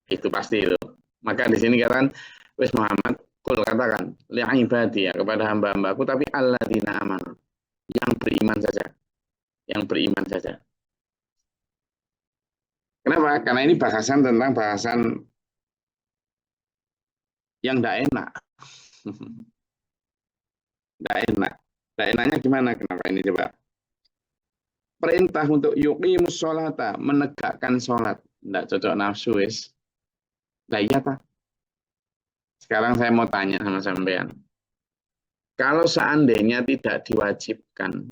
Itu pasti itu. Maka di sini katakan, wis Muhammad, kul katakan, li'ibadi ya, kepada hamba-hambaku, tapi alladzina amanu, yang beriman saja. Yang beriman saja. Kenapa? Karena ini bahasan tentang bahasan yang tidak enak. Tidak enak. Tidak enaknya gimana? Kenapa ini coba? Perintah untuk yuqimus sholata, menegakkan sholat. Tidak cocok nafsu, wis. Nah iya, Pak. Sekarang saya mau tanya sama sampean. Kalau seandainya tidak diwajibkan,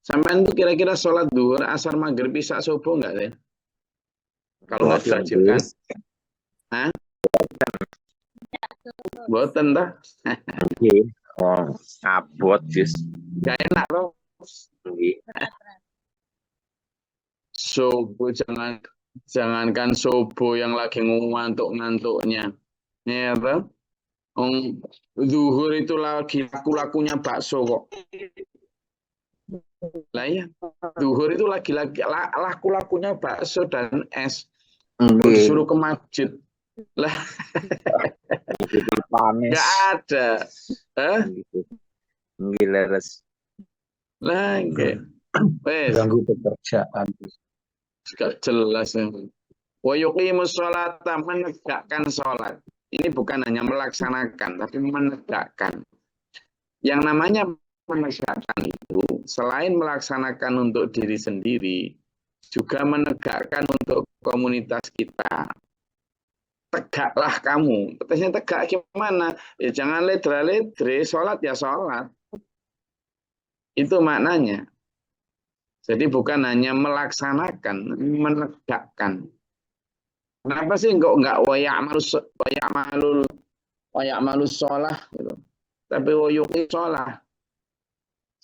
sampean itu kira-kira sholat duhur, asar, maghrib, isya, subuh enggak sih? Kalau nggak diwajibkan. Hah? Boten dah. Oh, abot guys. Gak enak loh. Subuh jangankan subuh yang lagi ngantuk-ngantuknya. Ya, apa? Zuhur itu lagi laku-lakunya bakso kok. Lah ya, zuhur itu lagi-lagi laku-lakunya bakso dan es. Disuruh ke masjid. Lah, nggak ada. Leres. Lah, wes. Ganggu pekerjaan. Gak jelas. Wa yuqimus sholata, menegakkan sholat. Ini bukan hanya melaksanakan, tapi menegakkan. Yang namanya menegakkan itu, selain melaksanakan untuk diri sendiri, juga menegakkan untuk komunitas kita. Tegaklah kamu. Katanya tegak gimana? Ya jangan ledra-ledre, sholat ya sholat. Itu maknanya. Jadi bukan hanya melaksanakan, menegakkan. Kenapa sih enggak wayak malus sholah gitu. Tapi wayuqi sholah.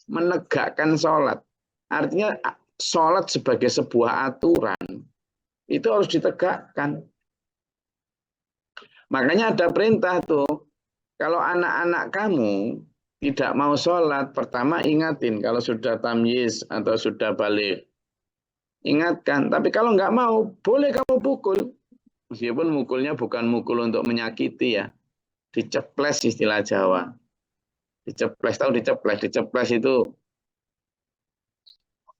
Menegakkan sholat. Artinya sholat sebagai sebuah aturan itu harus ditegakkan. Makanya ada perintah tuh, kalau anak-anak kamu tidak mau sholat, pertama ingatin kalau sudah tamyiz atau sudah balik. Ingatkan, tapi kalau nggak mau, boleh kamu pukul. Meskipun mukulnya bukan mukul untuk menyakiti ya. Diceples istilah Jawa. Diceples, tahu diceples? Diceples itu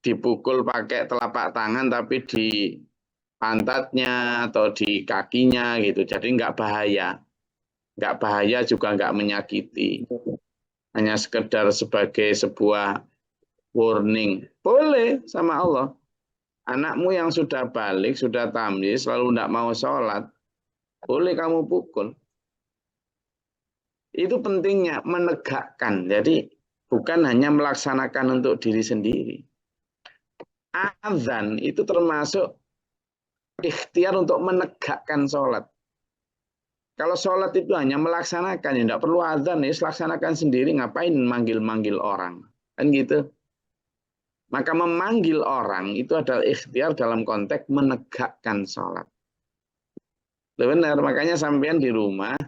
dipukul pakai telapak tangan tapi di pantatnya atau di kakinya gitu. Jadi nggak bahaya. Nggak bahaya juga nggak menyakiti. Hanya sekedar sebagai sebuah warning. Boleh sama Allah. Anakmu yang sudah balik, sudah tamyiz, lalu tidak mau sholat, boleh kamu pukul. Itu pentingnya menegakkan. Jadi bukan hanya melaksanakan untuk diri sendiri. Azan itu termasuk ikhtiar untuk menegakkan sholat. Kalau sholat itu hanya melaksanakan, ya tidak perlu azan, ya laksanakan sendiri, ngapain manggil-manggil orang. Kan gitu. Maka memanggil orang itu adalah ikhtiar dalam konteks menegakkan sholat. Benar, makanya sampean di rumah,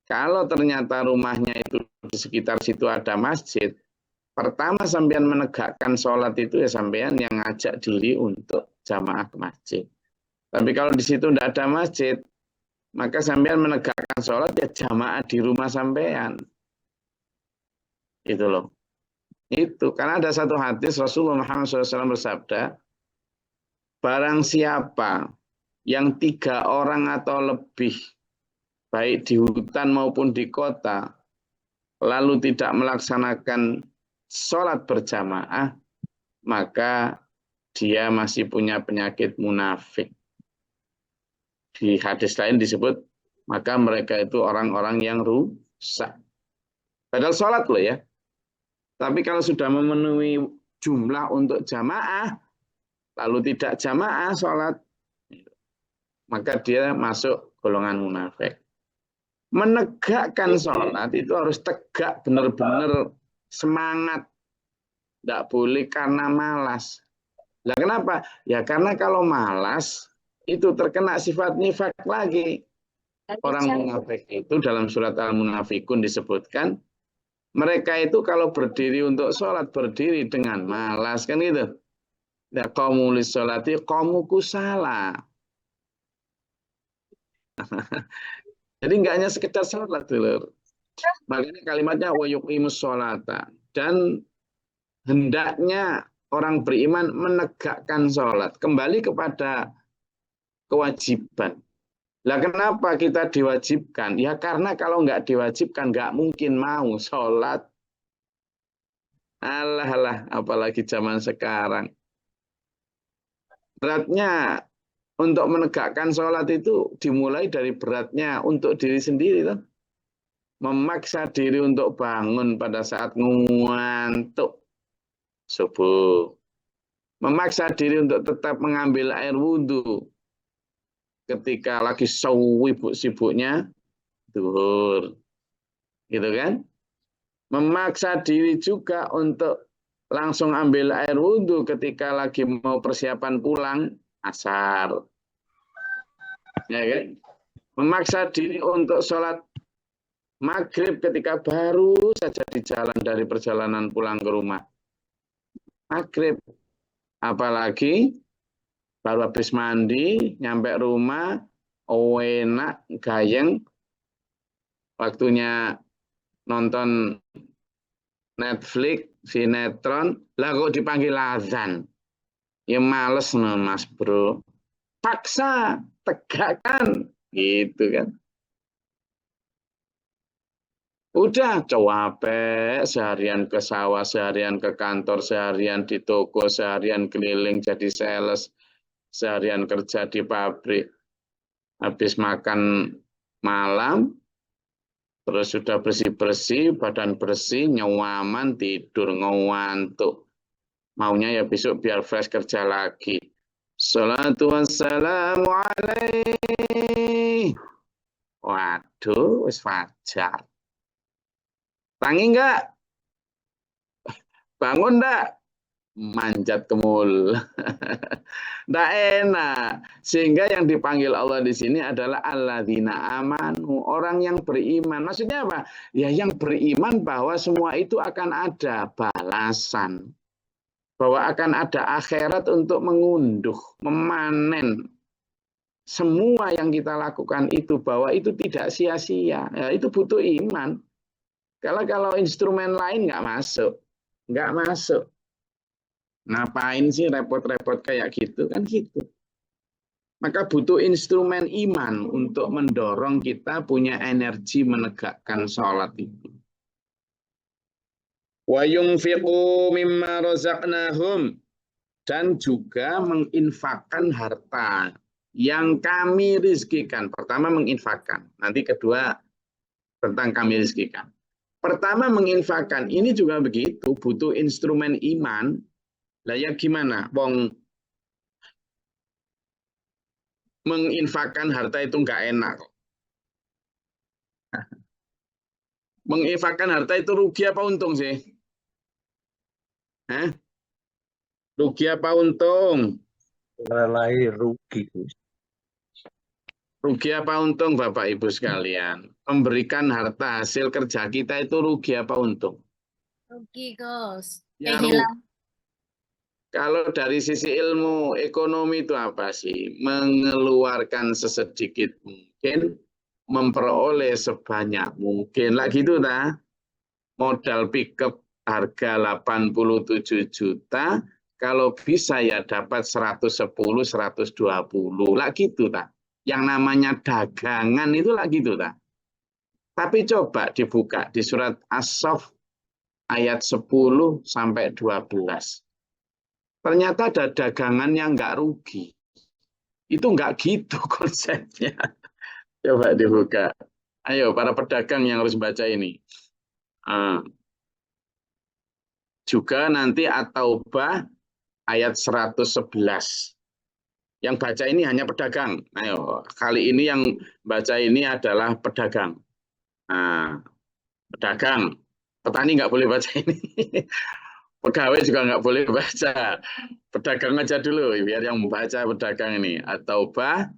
kalau ternyata rumahnya itu di sekitar situ ada masjid, pertama sampean menegakkan sholat itu ya sampean yang ngajak diri untuk jamaah ke masjid. Tapi kalau di situ tidak ada masjid, maka sampean menegakkan sholat ya jamaah di rumah sampean. Itu loh. Itu karena ada satu hadis Rasulullah Muhammad SAW bersabda, barang siapa yang 3 orang atau lebih, baik di hutan maupun di kota, lalu tidak melaksanakan sholat berjamaah, maka dia masih punya penyakit munafik. Di hadis lain disebut, maka mereka itu orang-orang yang rusak. Padahal sholat loh ya. Tapi kalau sudah memenuhi jumlah untuk jamaah, lalu tidak jamaah sholat, maka dia masuk golongan munafik. Menegakkan sholat itu harus tegak, benar-benar semangat. Tidak boleh karena malas. Nah, kenapa? Ya karena kalau malas, itu terkena sifat nifak lagi. Orang munafik itu dalam surat Al-Munafikun disebutkan, mereka itu kalau berdiri untuk sholat, berdiri dengan malas, kan gitu. Ya qaumulis sholati qaumuku salah. Jadi nggak hanya sekedar sholat, dulur. Makanya kalimatnya wa yuqimus sholata. Dan hendaknya orang beriman menegakkan sholat. Kembali kepada kewajiban. Lah kenapa kita diwajibkan? Ya karena kalau nggak diwajibkan nggak mungkin mau sholat. Alah, alah, apalagi zaman sekarang. Beratnya untuk menegakkan sholat itu dimulai dari beratnya untuk diri sendiri. Toh. Memaksa diri untuk bangun pada saat ngantuk subuh. Memaksa diri untuk tetap mengambil air wudhu ketika lagi sibuk-sibuknya zuhur. Gitu kan? Memaksa diri juga untuk langsung ambil air wudhu ketika lagi mau persiapan pulang asar. Ya kan? Memaksa diri untuk sholat maghrib ketika baru saja di jalan dari perjalanan pulang ke rumah. Maghrib. Apalagi baru habis mandi, nyampe rumah, enak, gayeng, waktunya nonton Netflix, sinetron, lah kok dipanggil azan. Ya males no, mas bro. Paksa, tegakkan, gitu kan. Udah capek seharian ke sawah, seharian ke kantor, seharian di toko, seharian keliling jadi sales, seharian kerja di pabrik. Habis makan malam, terus sudah bersih-bersih, badan bersih, nyawaman, tidur, ngantuk. Maunya ya besok biar fresh kerja lagi. Salatu wassalamu alaih. Waduh, wis fajar. Tangi enggak? Bangun enggak? Manjat ke mul. Enggak enak. Sehingga yang dipanggil Allah di sini adalah alladzina amanu, orang yang beriman. Maksudnya apa? Ya yang beriman bahwa semua itu akan ada balasan. Bahwa akan ada akhirat untuk mengunduh, memanen semua yang kita lakukan itu, bahwa itu tidak sia-sia. Ya, itu butuh iman. Kalau instrumen lain nggak masuk. Nggak masuk. Ngapain sih repot-repot kayak gitu? Kan gitu. Maka butuh instrumen iman untuk mendorong kita punya energi menegakkan sholat itu. Wa yunfiqu mimma razaqnahum, dan juga menginfakkan harta yang kami rizkikan. Pertama menginfakkan, nanti kedua tentang kami rizkikan. Pertama menginfakkan, ini juga begitu, butuh instrumen iman. Lah ya gimana? Wong menginfakkan harta itu nggak enak. Menginfakkan harta itu rugi apa untung sih? Hah? Rugi apa untung? Lahir rugi, Gus. Rugi apa untung Bapak Ibu sekalian? Memberikan harta hasil kerja kita itu rugi apa untung? Rugi, Gus. Ya rugi. Kehilangan. Kalau dari sisi ilmu ekonomi itu apa sih? Mengeluarkan sesedikit mungkin, memperoleh sebanyak mungkin. Lah gitu dah. Modal pickup harga 87 juta, kalau bisa ya dapat 110, 120. Lah gitu dah. Yang namanya dagangan itu lah gitu dah. Tapi coba dibuka di surat As-Saff ayat 10 sampai 12. Ternyata ada dagangan yang nggak rugi. Itu nggak gitu konsepnya. Coba dibuka. Ayo para pedagang yang harus baca ini. Juga nanti At-Taubah ayat 111. Yang baca ini hanya pedagang. Ayo, kali ini yang baca ini adalah pedagang. Nah, pedagang. Petani nggak boleh baca ini. Pegawai juga nggak boleh baca. Pedagang aja dulu, biar yang membaca pedagang ini. At-Taubah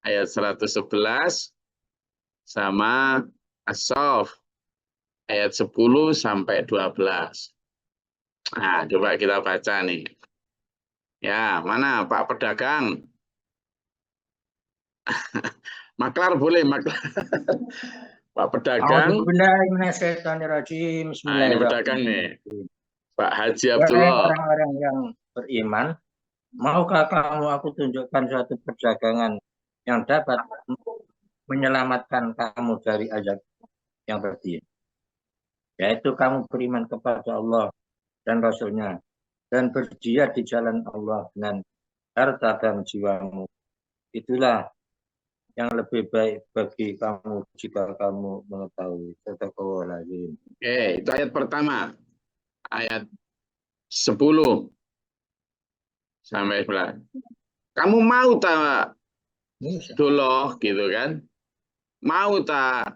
ayat 111 sama As-Saff ayat 10 sampai 12. Nah, coba kita baca nih. Ya, mana Pak Pedagang? Maklar boleh, maklar. Pak pedagang. A'udzubillahiminasyaitonirrajim. Nah, ini pedagang nih. Bismillahirrahmanirrahim. Pak Haji Wahai Abdullah. orang-orang yang beriman, maukah kamu aku tunjukkan suatu perdagangan yang dapat menyelamatkan kamu dari azab yang pedih? Yaitu kamu beriman kepada Allah dan Rasul-Nya dan berjihad di jalan Allah dengan harta dan jiwamu. Itulah yang lebih baik bagi kamu jika kamu mengetahui. Sadaqallahul Oke, itu ayat pertama. Ayat 10 sampai 11. Kamu mau tak dulu gitu kan? Mau tak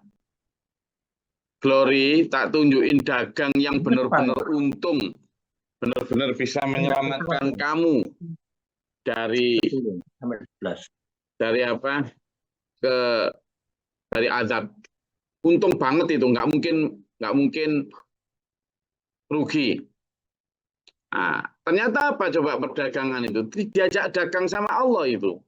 glory, tak tunjukin dagang yang benar-benar untung, benar-benar bisa menyelamatkan kamu dari apa? Dari azab. Untung banget itu, nggak mungkin rugi. Nah, ternyata apa coba perdagangan itu? Diajak dagang sama Allah itu.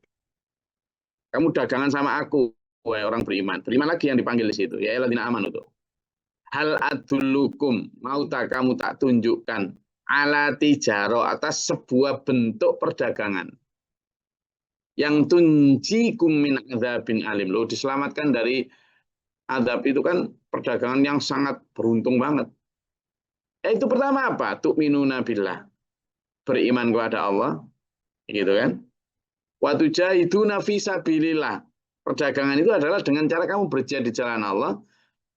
Kamu dagangan sama aku, wahai orang beriman. Beriman lagi yang dipanggil di situ. Ya alladzina amanu tuh. Hal adullukum, mau tak kamu tak tunjukkan ala tijaro atas sebuah bentuk perdagangan yang tunjikum min adzabin alim. Loh, diselamatkan dari azab itu kan perdagangan yang sangat beruntung banget. Itu pertama apa? Tu'minuna billah. Beriman kepada Allah, gitu kan? Wa tujahiduna fi sabilillah. Perdagangan itu adalah dengan cara kamu berjihad di jalan Allah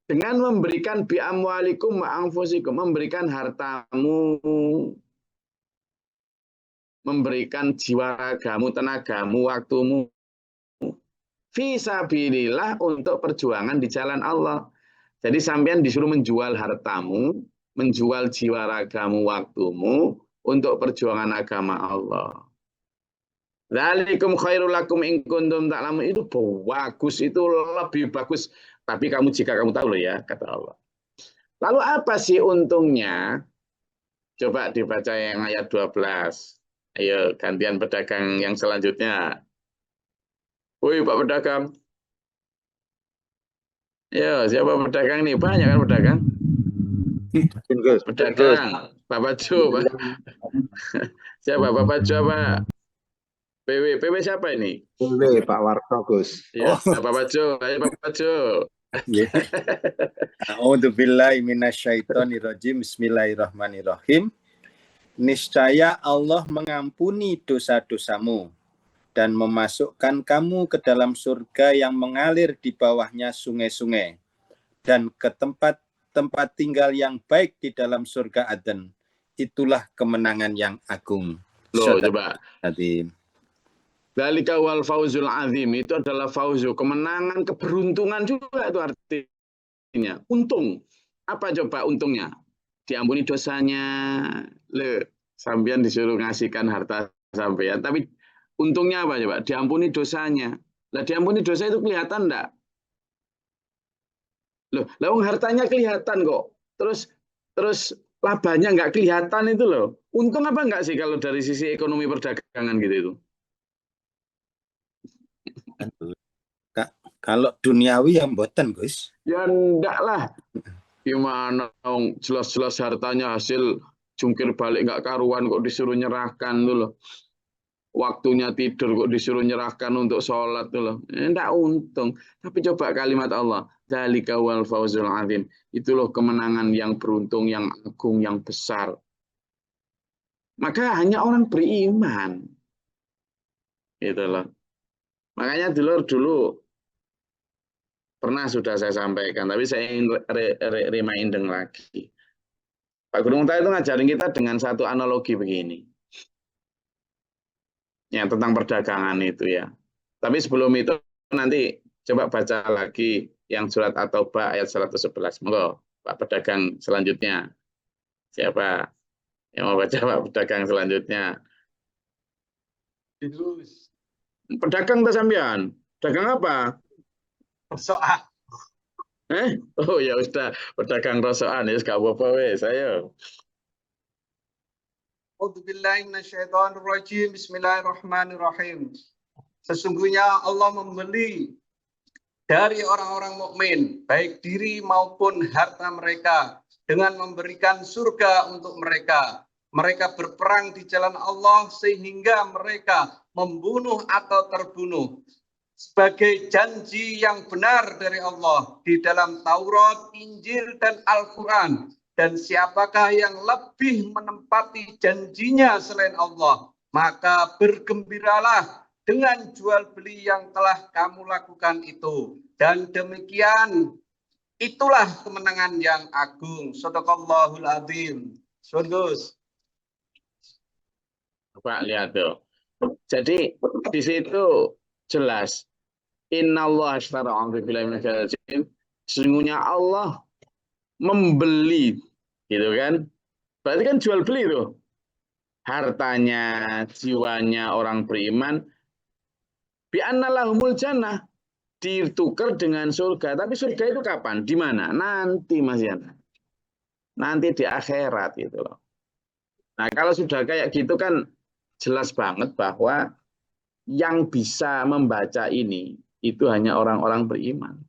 dengan memberikan bi amwalikum wa anfusikum, memberikan hartamu, memberikan jiwa ragamu, tenagamu, waktumu fi sabilillah untuk perjuangan di jalan Allah. Jadi sampean disuruh menjual hartamu, menjual jiwa ragamu, waktumu untuk perjuangan agama Allah. Dzalikum khairul lakum in kuntum ta'lamun, itu bagus, itu lebih bagus. Tapi kamu jika kamu tahu loh ya, kata Allah. Lalu apa sih untungnya? Coba dibaca yang ayat 12. Ayo gantian pedagang yang selanjutnya. Woi Pak pedagang. Ya, siapa pedagang nih? Banyak kan pedagang? Pedagang. Bapak Jo, Pak. Siapa? Bapak Jo apa? PW siapa ini? PW Pak Warto, Gus. Ya, Bapak Jo. Ayo Bapak Jo. A'udzubillahi minasyaitonirrajim. Bismillahirrahmanirrahim. Niscaya Allah mengampuni dosa-dosamu dan memasukkan kamu ke dalam surga yang mengalir di bawahnya sungai-sungai dan ke tempat tinggal yang baik di dalam surga Aden. Itulah kemenangan yang agung. Loh, coba. Azim. Dzalika wal fauzul azim, itu adalah fauzu, kemenangan, keberuntungan juga itu artinya. Untung. Apa coba untungnya? Diampuni dosanya. Sampean disuruh ngasihkan harta sampean, tapi untungnya apa coba? Diampuni dosanya. Lah diampuni dosa itu kelihatan enggak? Loh, lawang hartanya kelihatan kok. Terus labanya nggak kelihatan itu loh. Untung apa enggak sih kalau dari sisi ekonomi perdagangan gitu itu? Kalau duniawi yang mboten, Gus. Ya enggak lah. Gimana dong, jelas-jelas hartanya hasil jungkir balik nggak karuan kok disuruh nyerahkan tuh loh. Waktunya tidur kok disuruh nyerahkan untuk sholat tuh loh. Enggak untung. Tapi coba kalimat Allah. Dzalika wal fauzul azim. Itu loh kemenangan yang beruntung, yang agung, yang besar. Maka hanya orang beriman. Gitu loh. Makanya dulu pernah sudah saya sampaikan, tapi saya ingin reminding lagi. Pak Guru Muntah itu ngajarin kita dengan satu analogi begini. Ya, tentang perdagangan itu ya. Tapi sebelum itu nanti coba baca lagi yang surat At-Taubah ayat 111. Monggo, Pak pedagang selanjutnya. Siapa yang mau baca Pak pedagang selanjutnya? Pedagang tak sampean? Dagang apa? Rosokan. Oh ya sudah, pedagang rosokan ya, gak apa-apa wes, ayo. A'udzubillahi minasyaitonirrajim. Bismillahirrahmanirrahim. Sesungguhnya Allah membeli dari orang-orang mukmin, baik diri maupun harta mereka, dengan memberikan surga untuk mereka. Mereka berperang di jalan Allah sehingga mereka membunuh atau terbunuh. Sebagai janji yang benar dari Allah di dalam Taurat, Injil, dan Al-Quran. Dan siapakah yang lebih menempati janjinya selain Allah, maka bergembiralah dengan jual beli yang telah kamu lakukan itu. Dan demikian, itulah kemenangan yang agung. Shadaqallahul adzim. Gus. Pak lihat tuh. Jadi di situ jelas. Innallaha ashtara sesungguhnya Allah membeli, gitu kan? Berarti kan jual beli tuh. Hartanya, jiwanya orang beriman. Bi'annalahumul jannah. Ditukar dengan surga. Tapi surga itu kapan? Di mana? Nanti Mas Yana. Nanti di akhirat gitu loh. Nah kalau sudah kayak gitu kan jelas banget bahwa yang bisa membaca ini itu hanya orang-orang beriman.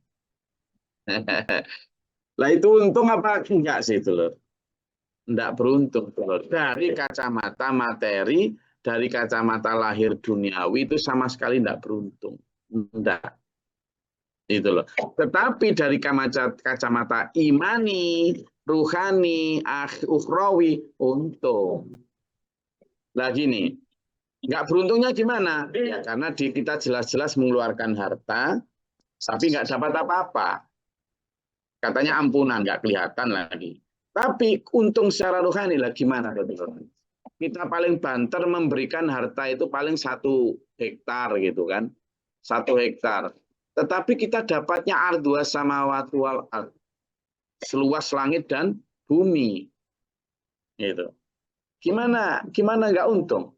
Lah itu untung apa enggak sih itu loh? Enggak beruntung tuh loh. Dari kacamata materi, dari kacamata lahir duniawi itu sama sekali enggak beruntung. Enggak. Itu loh. Tetapi dari kacamata imani, ruhani, ukhrawi, untung. Lah gini, nggak beruntungnya gimana? Ya, karena kita jelas-jelas mengeluarkan harta, tapi nggak dapat apa-apa. Katanya ampunan, nggak kelihatan lagi. Tapi untung secara rohani lah gimana? Kita paling banter memberikan harta itu paling 1 hektar gitu kan. 1 hektar. Tetapi kita dapatnya ardua samawati wal ardh. Seluas langit dan bumi. Gitu. Gimana nggak untung?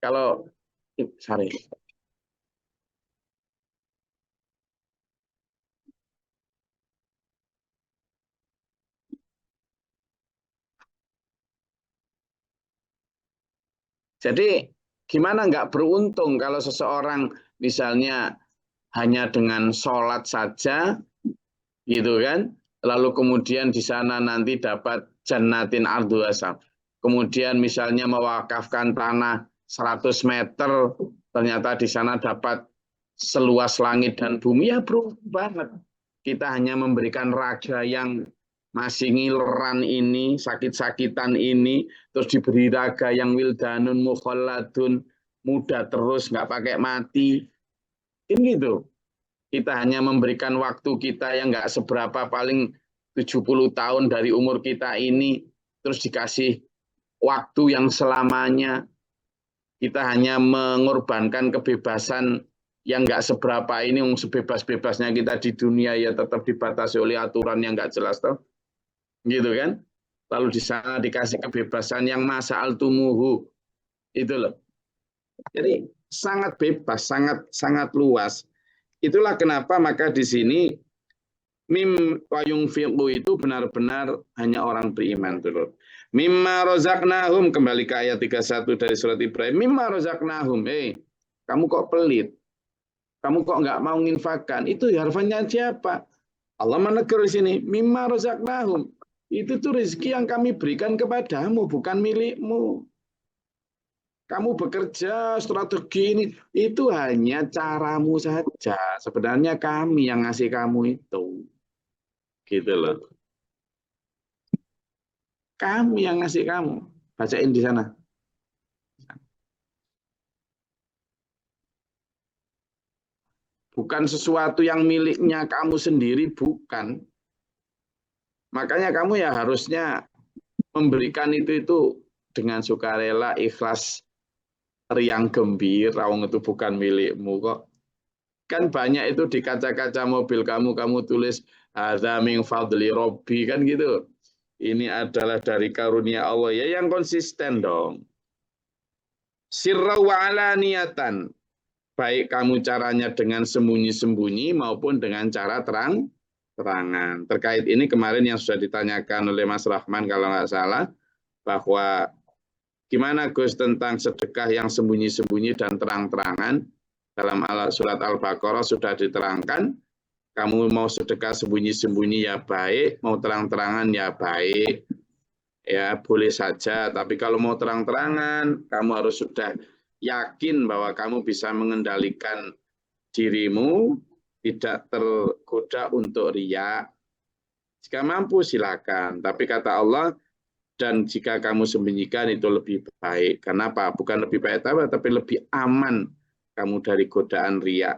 Kalau sorry. Jadi gimana nggak beruntung kalau seseorang misalnya hanya dengan sholat saja, gitu kan? Lalu kemudian di sana nanti dapat jannatin ardhu asam. Kemudian misalnya mewakafkan tanah 100 meter, ternyata di sana dapat seluas langit dan bumi, ya beruntung banget. Kita hanya memberikan raga yang masih ngileran ini, sakit-sakitan ini, terus diberi raga yang wildanun mukhalladun, muda terus, nggak pakai mati. Ini gitu. Kita hanya memberikan waktu kita yang nggak seberapa, paling 70 tahun dari umur kita ini, terus dikasih waktu yang selamanya. Kita hanya mengorbankan kebebasan yang nggak seberapa ini, sebebas-bebasnya kita di dunia ya tetap dibatasi oleh aturan yang nggak jelas toh. Gitu kan? Lalu di sana dikasih kebebasan yang masa altumuhu. Itu loh. Jadi sangat bebas, sangat luas. Itulah kenapa maka di sini mim wayung fiqhu itu benar-benar hanya orang beriman tuh. Mimma rozaknahum, kembali ke ayat 31 dari surat Ibrahim. Mimma rozaknahum, kamu kok pelit? Kamu kok nggak mau nginfakkan? Itu harfanya siapa? Allah menegur di sini. Mimma rozaknahum. Itu tuh rezeki yang kami berikan kepadamu, bukan milikmu. Kamu bekerja strategi ini, itu hanya caramu saja. Sebenarnya kami yang ngasih kamu itu. Gitu loh. Kami yang ngasih kamu. Bacain di sana. Bukan sesuatu yang miliknya kamu sendiri, bukan. Makanya kamu ya harusnya memberikan itu dengan sukarela, ikhlas, riang gembira. Wong itu bukan milikmu kok. Kan banyak itu di kaca-kaca mobil kamu tulis hadza min fadli robbi, kan gitu. Ini adalah dari karunia Allah. Ya yang konsisten dong. Sirra wa alaniyatan. Baik kamu caranya dengan sembunyi-sembunyi maupun dengan cara terang-terangan. Terkait ini kemarin yang sudah ditanyakan oleh Mas Rahman kalau nggak salah, bahwa gimana Gus tentang sedekah yang sembunyi-sembunyi dan terang-terangan. Dalam surat Al-Baqarah sudah diterangkan, kamu mau sedekah sembunyi-sembunyi ya baik, mau terang-terangan ya baik, ya boleh saja. Tapi kalau mau terang-terangan, kamu harus sudah yakin bahwa kamu bisa mengendalikan dirimu, tidak tergoda untuk riya. Jika mampu silakan, tapi kata Allah, dan jika kamu sembunyikan itu lebih baik. Kenapa? Bukan lebih baik tapi lebih aman kamu dari godaan riya.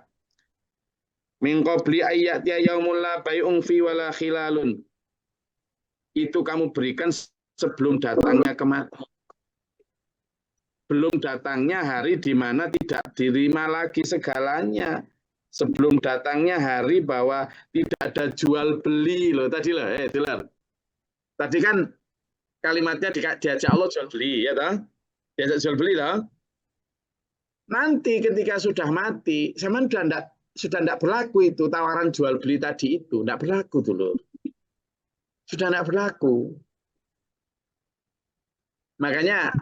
Min qabli ayyatiya yaumul la bai'un fi wala khilalun. Itu kamu berikan sebelum datangnya kematian. Belum datangnya hari di mana tidak diterima lagi segalanya. Sebelum datangnya hari bahwa tidak ada jual beli loh tadi loh, Dilar. Tadi kan kalimatnya diajak Allah jual beli, ya toh? Diajak jual beli loh. Nanti ketika sudah mati, zaman sudah tidak berlaku itu tawaran jual beli tadi itu, tidak berlaku dulu. Sudah tidak berlaku. Makanya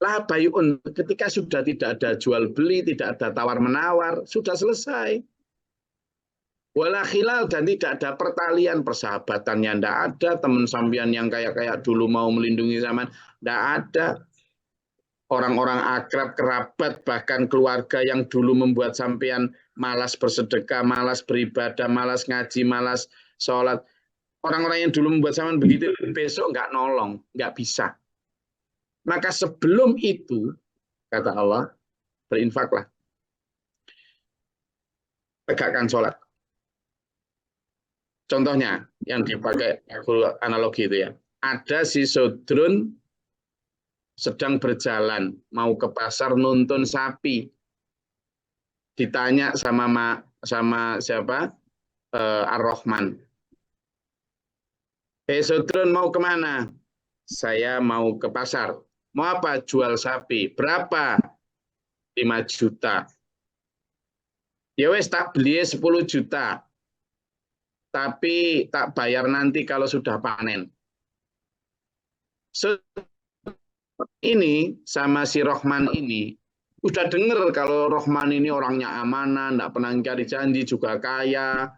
la bayun, ketika sudah tidak ada jual beli, tidak ada tawar menawar, sudah selesai. Wala khilal, dan tidak ada pertalian, persahabatannya tidak ada, teman sampean yang kayak dulu mau melindungi zaman tidak ada. Orang-orang akrab, kerabat, bahkan keluarga yang dulu membuat sampean malas bersedekah, malas beribadah, malas ngaji, malas sholat. Orang-orang yang dulu membuat sampean begitu, besok nggak nolong, nggak bisa. Maka sebelum itu, kata Allah, berinfaklah. Tegakkan sholat. Contohnya, yang dipakai analogi itu ya. Ada si Sodrun sedang berjalan, mau ke pasar nuntun sapi. Ditanya sama siapa? Ar-Rahman. Sodrun mau kemana? Saya mau ke pasar. Mau apa? Jual sapi. Berapa? 5 juta. Ya wes tak beli 10 juta. Tapi tak bayar nanti kalau sudah panen. So, ini sama si Rahman ini udah dengar kalau Rahman ini orangnya amanah, enggak pernah ingkari janji, juga kaya,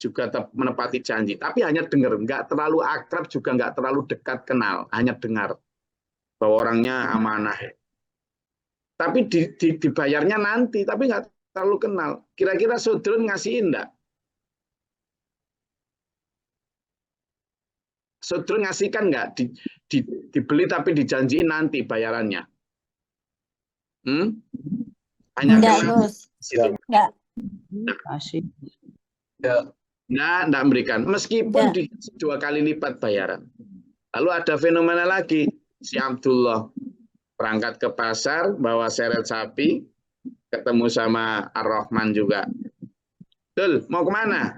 juga menepati janji. Tapi hanya dengar, enggak terlalu akrab, juga enggak terlalu dekat kenal, hanya dengar bahwa orangnya amanah. Tapi dibayarnya nanti, tapi enggak terlalu kenal. Kira-kira Sodrun ngasihin enggak? Sodrun ngasihkan nggak? Dibeli tapi dijanjiin nanti bayarannya. Hanya enggak, Gus. Enggak. Kasih. Enggak memberikan. Meskipun di 2 kali lipat bayaran. Lalu ada fenomena lagi. Si Abdullah berangkat ke pasar, bawa seret sapi, ketemu sama Ar-Rahman juga. Dul, mau kemana?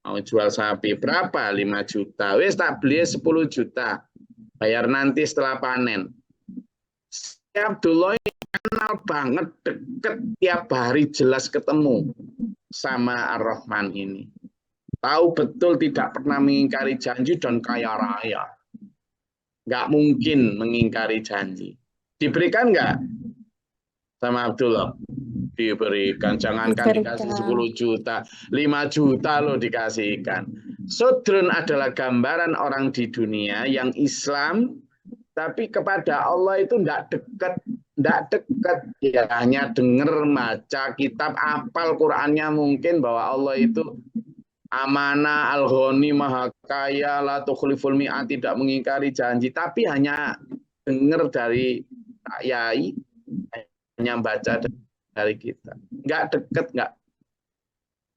Mau jual sapi. Berapa? 5 juta. Wes tak beli 10 juta. Bayar nanti setelah panen. Si Abdullah ini kenal banget, deket, tiap hari jelas ketemu sama Ar-Rahman ini. Tahu betul tidak pernah mengingkari janji dan kaya raya. Nggak mungkin mengingkari janji. Diberikan nggak sama Abdullah? Diberikan. Jangankan dikasih 10 juta, 5 juta loh dikasihkan. Sodrun adalah gambaran orang di dunia yang Islam, tapi kepada Allah itu tidak dekat. Ya, hanya dengar, baca kitab, apal Qur'annya mungkin bahwa Allah itu amanah, al-ghani, maha kaya, la tukhliful mi'at, tidak mengingkari janji. Tapi hanya dengar dari yai, hanya baca dari kita. Enggak dekat, enggak.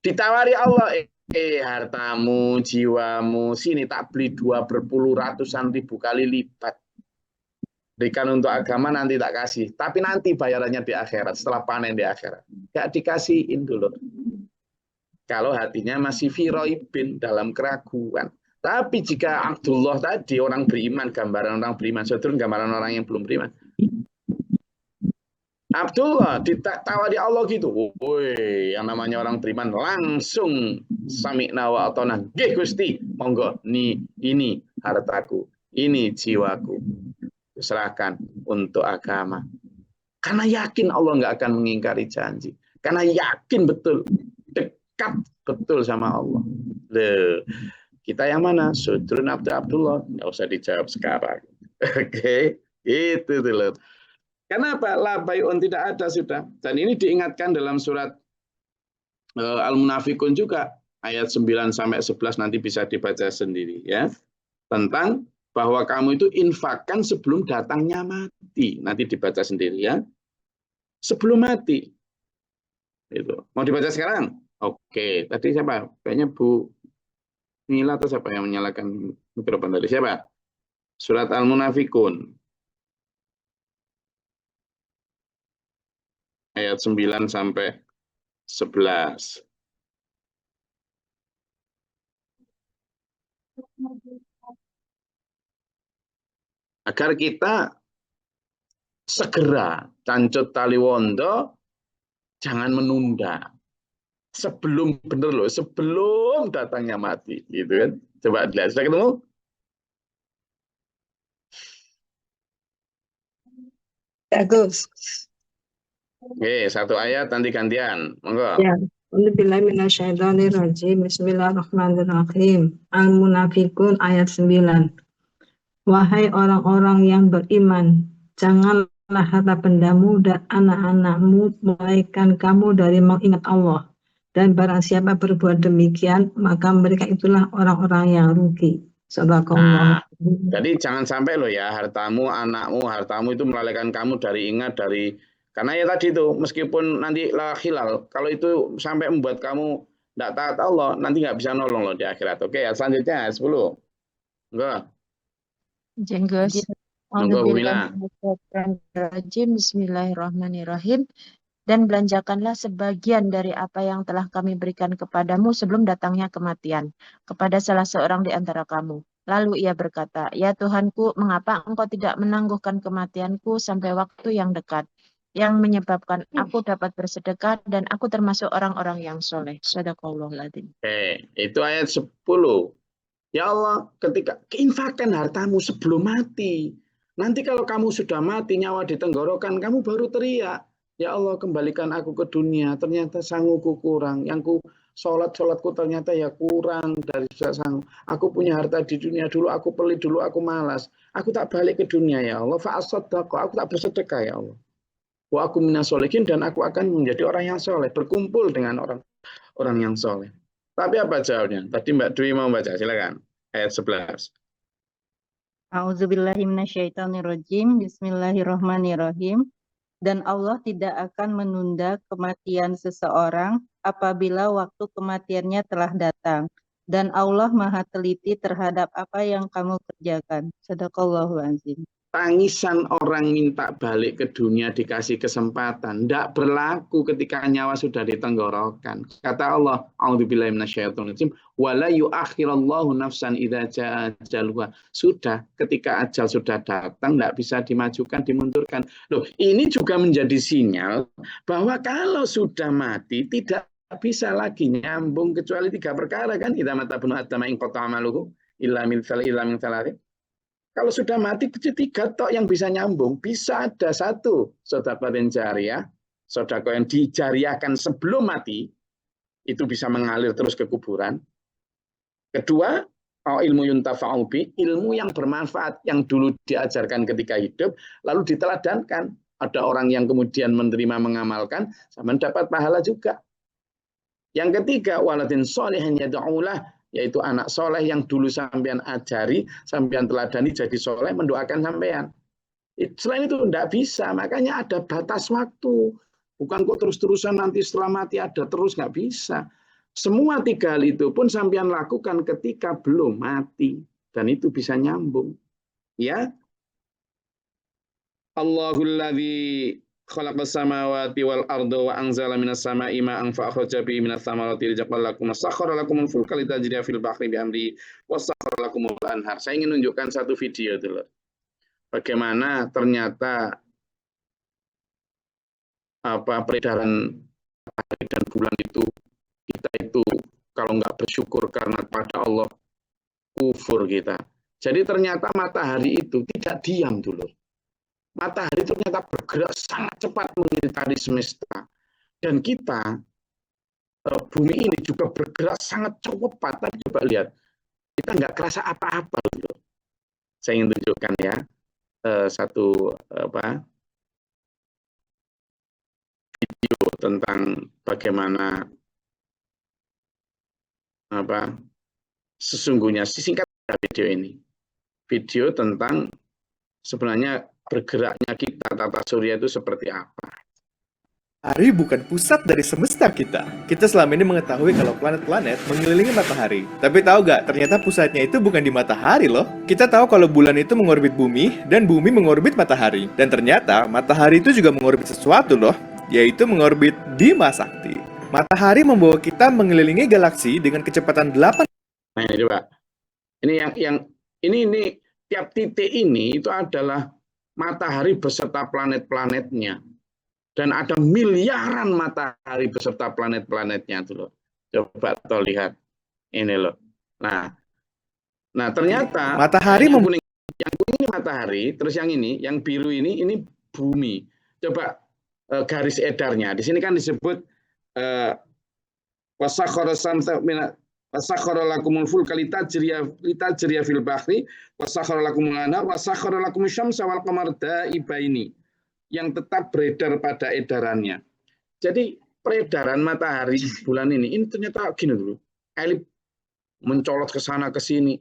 Ditawari Allah, hartamu, jiwamu, sini tak beli 2 berpuluh ratusan ribu kali lipat. Berikan untuk agama, nanti tak kasih. Tapi nanti bayarannya di akhirat, setelah panen di akhirat. Enggak dikasihin dulu. Kalau hatinya masih firoibin, dalam keraguan. Tapi jika Abdullah tadi, orang beriman, gambaran orang beriman, Sodrun gambaran orang yang belum beriman. Abdullah ditawari Allah gitu. Woi, yang namanya orang beriman langsung sami'na wa atona. Nggih Gusti, monggo ini hartaku, ini jiwaku. Serahkan untuk agama. Karena yakin Allah nggak akan mengingkari janji. Karena yakin betul, dekat betul sama Allah. Loh, kita yang mana? Sudrun Abdullah. Nggak usah dijawab sekarang. Oke, itu tuh loh. Kenapa? La bai'un tidak ada sudah. Dan ini diingatkan dalam surat Al-Munafikun juga. Ayat 9 sampai 11 nanti bisa dibaca sendiri ya. Tentang bahwa kamu itu infakkan sebelum datangnya mati. Nanti dibaca sendiri ya. Sebelum mati. Itu. Mau dibaca sekarang? Oke. Tadi siapa? Kayaknya Bu Mila atau siapa yang menyalakan mikrofon tadi? Siapa? Surat Al-Munafikun. Ayat 9 sampai 11. Agar kita segera cancut taliwondo, jangan menunda. Sebelum bener loh, sebelum datangnya mati, gitu kan? Coba dilihat, sudah ketemu? Bagus. Oke, satu ayat nanti gantian, monggo. Ya. Bismillahirrahmanirrahim. Bismillahirrahmanirrahim. Al-Munafikun ayat 9. Wahai orang-orang yang beriman, janganlah harta bendamu dan anak-anakmu melaikan kamu dari mengingat Allah. Dan barang siapa berbuat demikian, maka mereka itulah orang-orang yang rugi. Sadaqallah. Jadi jangan sampai loh ya, hartamu, anakmu, hartamu itu melalaikan kamu dari ingat dari, karena ya tadi itu, meskipun nanti la khilal, kalau itu sampai membuat kamu tidak taat Allah, nanti nggak bisa nolong loh di akhirat. Oke, ya selanjutnya 10. Enggak. Jenggus. Monggo Bu Mila. Bismillahirrahmanirrahim. Dan belanjakanlah sebagian dari apa yang telah kami berikan kepadamu sebelum datangnya kematian kepada salah seorang di antara kamu. Lalu ia berkata, ya Tuhanku, mengapa engkau tidak menangguhkan kematianku sampai waktu yang dekat, yang menyebabkan aku dapat bersedekah dan aku termasuk orang-orang yang soleh. Shadaqallahul adzim. Oke, itu ayat 10. Ya Allah, ketika keinfakkan hartamu sebelum mati. Nanti kalau kamu sudah mati, nyawa di tenggorokan, kamu baru teriak. Ya Allah, kembalikan aku ke dunia. Ternyata sangguku kurang. Yang sholatku ternyata ya kurang dari sanggup. Aku punya harta di dunia dulu, aku pelit dulu, aku malas. Aku tak balik ke dunia ya Allah. Fa'asaddaqo, aku tak bersedekah ya Allah. Wa aku minas sholihin, dan aku akan menjadi orang yang soleh. Berkumpul dengan orang yang soleh. Tapi apa jawabnya? Tadi Mbak Dwi mau baca, silakan. Ayat 11. A'udzubillahiminasyaitonirrajim. Bismillahirrahmanirrahim. Dan Allah tidak akan menunda kematian seseorang apabila waktu kematiannya telah datang. Dan Allah Maha teliti terhadap apa yang kamu kerjakan. Shadaqallahul adzim. Tangisan orang minta balik ke dunia dikasih kesempatan tidak berlaku ketika nyawa sudah di tenggorokan. Kata Allah, a'udzubillahi minasyaitonirrajim, wala yu'akhirallahu nafsan idza jaa ajaluha. Sudah, ketika ajal sudah datang tidak bisa dimajukan, dimundurkan. Loh, ini juga menjadi sinyal bahwa kalau sudah mati tidak bisa lagi nyambung kecuali 3 perkara kan. Idza mata bunu adama in qata amaluhu illa min salatin. Kalau sudah mati, 3 tok yang bisa nyambung. Bisa ada 1, sedekah jariyah, sedekah yang dijariahkan sebelum mati, itu bisa mengalir terus ke kuburan. Kedua, ilmu yuntafa'u bi, ilmu yang bermanfaat, yang dulu diajarkan ketika hidup, lalu diteladankan. Ada orang yang kemudian menerima, mengamalkan, sama mendapat pahala juga. Yang ketiga, waladin sholihin yad'ulah, yaitu anak soleh yang dulu sampean ajari, sampean teladani jadi soleh, mendoakan sampean. Selain itu tidak bisa, makanya ada batas waktu. Bukan kok terus-terusan nanti setelah mati ada terus, nggak bisa. Semua 3 hal itu pun sampean lakukan ketika belum mati, dan itu bisa nyambung. Ya, Allahul ladzi khalaqas samawati wal arda wa anzala minas sama'i ma'an fa akhraja bihi minas thamarati rizqan lakum wa sakhkhara lakumul fulka litajriya fil bahri bi amri wa sakhkhara lakumul anhar. Saya ingin menunjukkan satu video dulu. Bagaimana ternyata peredaran matahari dan bulan itu, kita itu kalau nggak bersyukur karena pada Allah, kufur kita. Jadi ternyata matahari itu tidak diam dulu. Matahari ternyata bergerak sangat cepat mengitari semesta. Dan kita, bumi ini juga bergerak sangat cepat. Tapi coba lihat, kita nggak kerasa apa-apa. Gitu. Saya ingin tunjukkan ya, satu video tentang bagaimana sesungguhnya, singkat video ini. Video tentang sebenarnya bergeraknya kita, tata surya itu seperti apa. Matahari bukan pusat dari semesta kita. Kita selama ini mengetahui kalau planet-planet mengelilingi matahari. Tapi tahu gak, ternyata pusatnya itu bukan di matahari loh. Kita tahu kalau bulan itu mengorbit bumi, dan bumi mengorbit matahari. Dan ternyata matahari itu juga mengorbit sesuatu loh, yaitu mengorbit Bima Sakti. Matahari membawa kita mengelilingi galaksi dengan kecepatan 8. Nah ini coba. Ini tiap titik ini itu adalah matahari beserta planet-planetnya. Dan ada miliaran matahari beserta planet-planetnya tuh loh. Coba toh lihat ini loh. Nah ternyata matahari yang kuning ini matahari, terus yang ini, yang biru ini bumi. Coba garis edarnya. Di sini kan disebut wasakhara samsa wasakhara lakumul fulka litajriya fil bahri wasakhara lakumul anhar wasakhara lakumus syamsa wal qamara da'ibaini, yang tetap beredar pada edarannya. Jadi peredaran matahari bulan ini ternyata gini dulu, elip mencolot ke sana ke sini.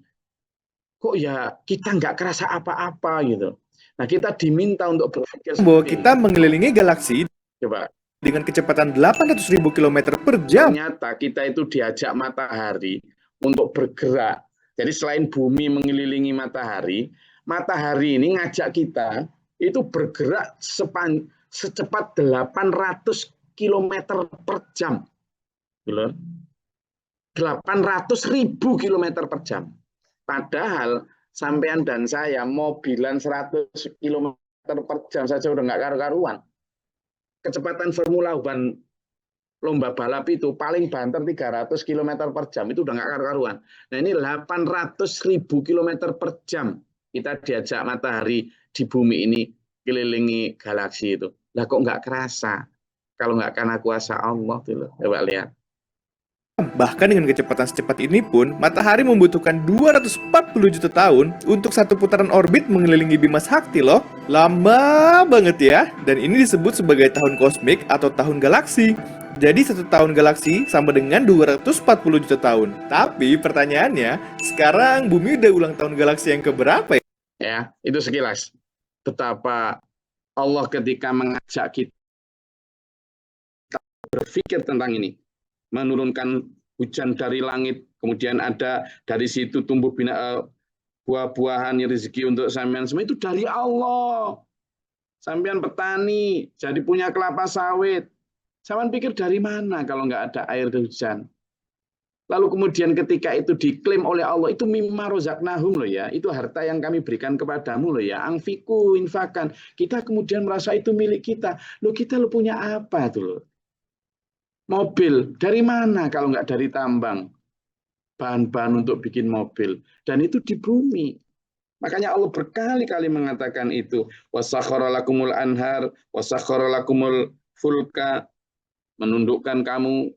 Kok ya kita nggak kerasa apa-apa gitu. Nah kita diminta untuk berpikir bahwa kita mengelilingi galaksi coba dengan kecepatan 800.000 km per jam. Ternyata kita itu diajak matahari untuk bergerak. Jadi selain bumi mengelilingi matahari, matahari ini ngajak kita itu bergerak secepat 800 km per jam. 800.000 km per jam. Padahal sampean dan saya mobilan 100 km per jam saja udah nggak karu-karuan. Kecepatan Formula 1 lomba balap itu paling banter 300 km per jam, itu udah nggak karu-karuan. Nah ini 800.000 km per jam kita diajak matahari di bumi ini kelilingi galaksi itu. Lah kok nggak kerasa? Kalau nggak karena kuasa Allah tuh loh. Coba lihat. Bahkan dengan kecepatan secepat ini pun, matahari membutuhkan 240 juta tahun untuk satu putaran orbit mengelilingi Bima Sakti loh. Lama banget ya. Dan ini disebut sebagai tahun kosmik atau tahun galaksi. Jadi satu tahun galaksi sama dengan 240 juta tahun. Tapi pertanyaannya, sekarang bumi udah ulang tahun galaksi yang keberapa ya? Ya, itu sekilas. Betapa Allah ketika mengajak kita berpikir tentang ini. Menurunkan hujan dari langit, kemudian ada dari situ tumbuh buah-buahan rezeki untuk sampean, semua itu dari Allah. Sampean petani, jadi punya kelapa sawit. Sampean pikir dari mana kalau nggak ada air hujan? Lalu kemudian ketika itu diklaim oleh Allah, itu mimma rozaqnahum loh ya, itu harta yang kami berikan kepadamu loh ya, angfiku infakan. Kita kemudian merasa itu milik kita. Loh kita lo punya apa tuh loh? Mobil, dari mana kalau nggak dari tambang? Bahan-bahan untuk bikin mobil. Dan itu di bumi. Makanya Allah berkali-kali mengatakan itu. Wasakhara lakumul anhar, wasakhara lakumul fulka. Menundukkan kamu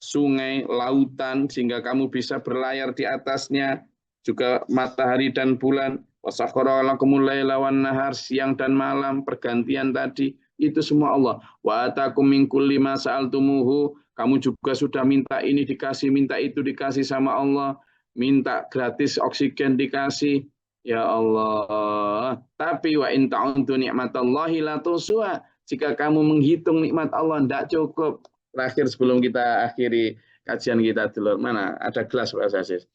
sungai, lautan, sehingga kamu bisa berlayar di atasnya. Juga matahari dan bulan. Wasakhara lakumul laila wan nahar, siang dan malam, pergantian tadi. Itu semua Allah. Wa atakum min kulli ma sa'altumuhu. Kamu juga sudah minta ini dikasih, minta itu dikasih sama Allah. Minta gratis oksigen dikasih. Ya Allah. Tapi wa in ta'uddu ni'matallahi la tuhsuha. Jika kamu menghitung nikmat Allah tidak cukup. Terakhir sebelum kita akhiri kajian kita dulu. Mana? Ada gelas Pak Aziz.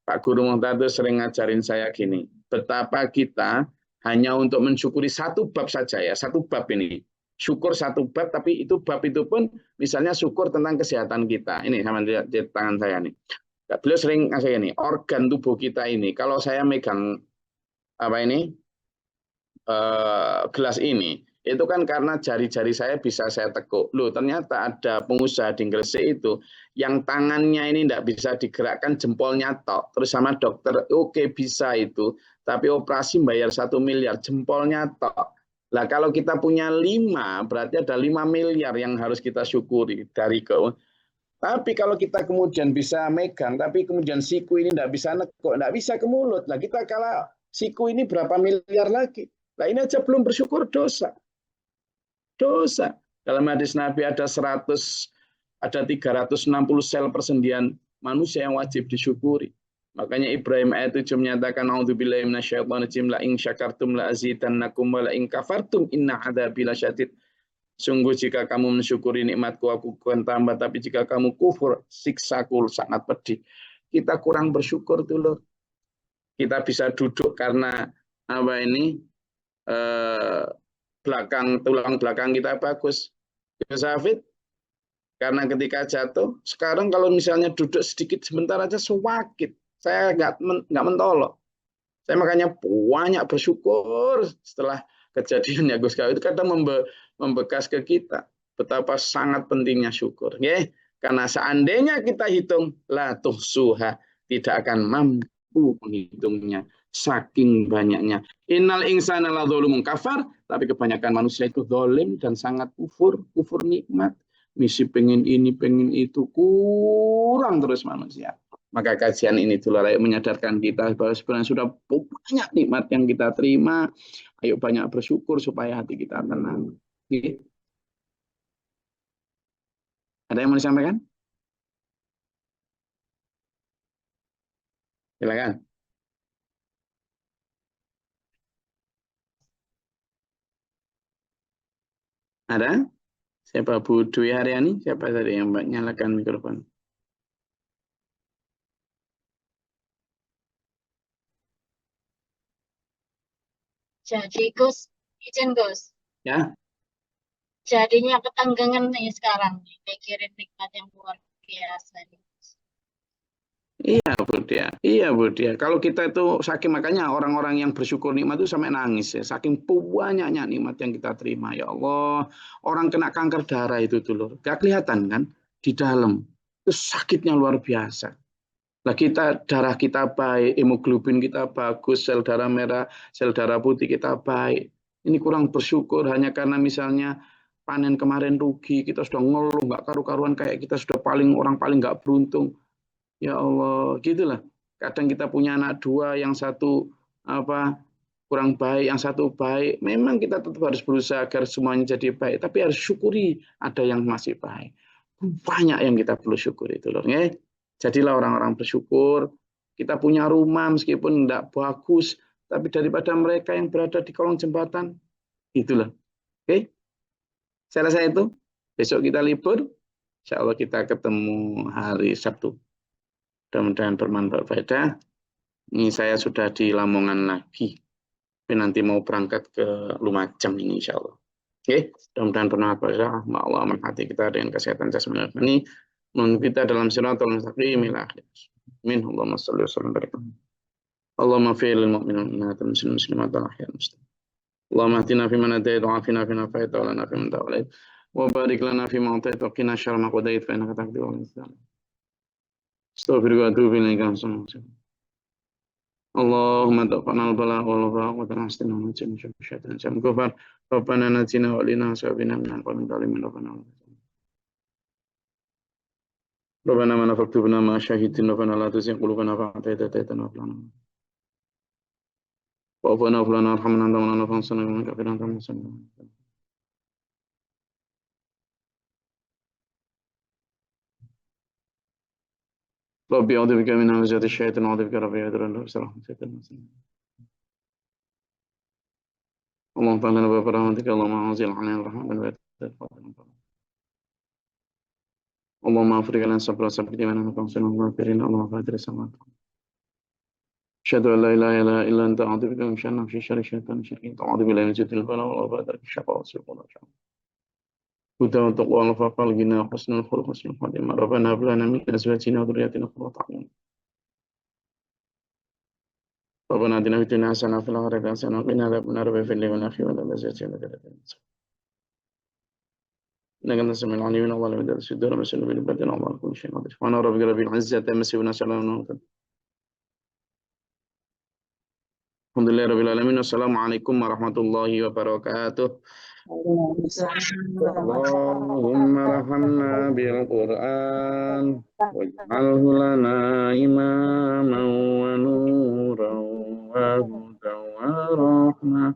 Pak Guru Muhtadus sering ngajarin saya gini. Betapa kita hanya untuk mensyukuri satu bab saja ya, satu bab ini. Syukur satu bab, tapi itu bab itu pun misalnya syukur tentang kesehatan kita. Ini sama di tangan saya nih. Beliau sering ngasih ini, organ tubuh kita ini. Kalau saya megang gelas ini, itu kan karena jari-jari saya bisa saya tekuk. Loh, ternyata ada pengusaha di Gresik itu yang tangannya ini tidak bisa digerakkan, jempolnya tok. Terus sama dokter, oke bisa itu. Tapi operasi bayar 1 miliar, jempolnya tok. Lah kalau kita punya 5, berarti ada 5 miliar yang harus kita syukuri dari keuangan. Tapi kalau kita kemudian bisa megang, tapi kemudian siku ini tidak bisa nekuk, tidak bisa ke mulut. Lah kita kalau siku ini berapa miliar lagi? Lah ini aja belum bersyukur dosa. Dosa. Dalam hadis Nabi ada 360 sel persendian manusia yang wajib disyukuri. Makanya Ibrahim ayat 7 menyatakan a'udzubillahi minasyaitonirrajim la in syakartum la azidannakum wa la in kafartum inna adzabi lasyadid. Sungguh jika kamu mensyukuri nikmatku aku akan tambah, tapi jika kamu kufur siksaku sangat pedih. Kita kurang bersyukur tuh loh. Kita bisa duduk karena apa ini? Tulang belakang kita bagus. Yusafid, karena ketika jatuh, sekarang kalau misalnya duduk sedikit sebentar aja sewakit. Saya nggak mentolok. Saya makanya banyak bersyukur setelah kejadian ya Gus Kau itu kadang membekas ke kita betapa sangat pentingnya syukur. Okay? Karena seandainya kita hitung la tuhsuha, tidak akan mampu menghitungnya saking banyaknya. Innal insana la dzalumun kafar, tapi kebanyakan manusia itu zalim dan sangat kufur nikmat. Misi pengen ini, pengen itu, kurang terus manusia. Maka kajian ini dulu menyadarkan kita bahwa sebenarnya sudah banyak nikmat yang kita terima. Ayo banyak bersyukur supaya hati kita tenang. Ada yang mau disampaikan? Silakan. Ada? Siapa Bu Dwi Haryani? Siapa tadi yang nyalakan mikrofon? Jadi Gus, izin Gus. Ya. Jadinya ketanggangan nih sekarang, mikirin nikmat yang luar biasa nih. Iya Bu Dia. Iya Bu Dia. Kalau kita itu saking makanya orang-orang yang bersyukur nikmat itu sampai nangis ya. Saking banyaknya nikmat yang kita terima ya Allah. Orang kena kanker darah itu dulu. Gak kelihatan kan di dalam. Itu sakitnya luar biasa. Lah kita darah kita baik, hemoglobin kita bagus, sel darah merah, sel darah putih kita baik. Ini kurang bersyukur hanya karena misalnya panen kemarin rugi, kita sudah ngeluh nggak karu-karuan kayak kita sudah orang paling nggak beruntung. Ya Allah, gitulah. Kadang kita punya anak 2, yang satu kurang baik, yang satu baik. Memang kita tetap harus berusaha agar semuanya jadi baik, tapi harus syukuri ada yang masih baik. Banyak yang kita perlu syukuri itu loh, ya. Jadilah orang-orang bersyukur. Kita punya rumah meskipun tidak bagus, tapi daripada mereka yang berada di kolong jembatan, itulah. Oke, saya rasa itu. Besok kita libur, insya Allah kita ketemu hari Sabtu. Mudah-mudahan bermanfaat faedah. Ini saya sudah di Lamongan lagi, tapi nanti mau berangkat ke Lumajang ini insya Allah. Oke, mudah-mudahan bermanfaat faedah. Allah menghati kita dengan kesehatan jasmani ini. Kita dalam siratal mustaqim ila akhir. Amin. Allahumma shalli wa sallim barik. Allahumma fi'il mu'minin minat muslimat al-ahya muslim. Allahumma ahdina fi man hadayt wa afina fi man afayt wa lana fi man tawallayt wa barik lana fi ma atayt wa qina syarra ma qadayt fa innaka taqdi wa la yuqda. Astaghfiruka wa atubu ilaika. Allahumma taqabbal bala wal wafa wa tanastina min syaitan syaitan kufar. Rabbana natina wa lina sabina min al-qawmi dhalimin rabbana. ربنا ما نفقتنا ما شهدنا ربنا لا تزغ قلوبنا بعد إذ هديتنا وهب لنا وعافنا وارحمنا وارحمنا أنت مولانا فانصرنا على القوم الكافرين. ربي أعوذ بك من همزات الشياطين وأعوذ بك ربي يحضرون اللهم تعالى لنا برحمتك اللهم أنزل علينا الرحمة والبركة. اللهم افرغ لنا صبرا وثبت ايماننا وانصرنا على الكافرين. اللهم فاتر السماوات. اشهد ان لا اله الا انت اعوذ بك من شر نفسي شر الشيطان الشرير اعوذ بالله من شر البلاء والوباء الشقاء والسوء والفحش. هدى والتقوى والعفاف والغنى وحسن الخلق وحسن الخاتمة. ربنا هب لنا من ازواجنا وذرياتنا قرة اعين. ربنا اتنا في الدنيا حسنة وفي الآخرة حسنة وقنا عذاب النار وفي الليل والآخرة ولا زيادة ولا إنك أنت السميع العليم. من الله لم يدرس في الدار مسلم بالبدن الله كل شيء قدير. سبحان ربك رب العزة عما يصفون وسلام على المرسلين Alhamdulillahirrahmanirrahim. Assalamualaikum warahmatullahi wabarakatuh. Allahumma rahamna bil Qur'an waj'alhu lana imaman wa nuran wa hudan wa rahmah.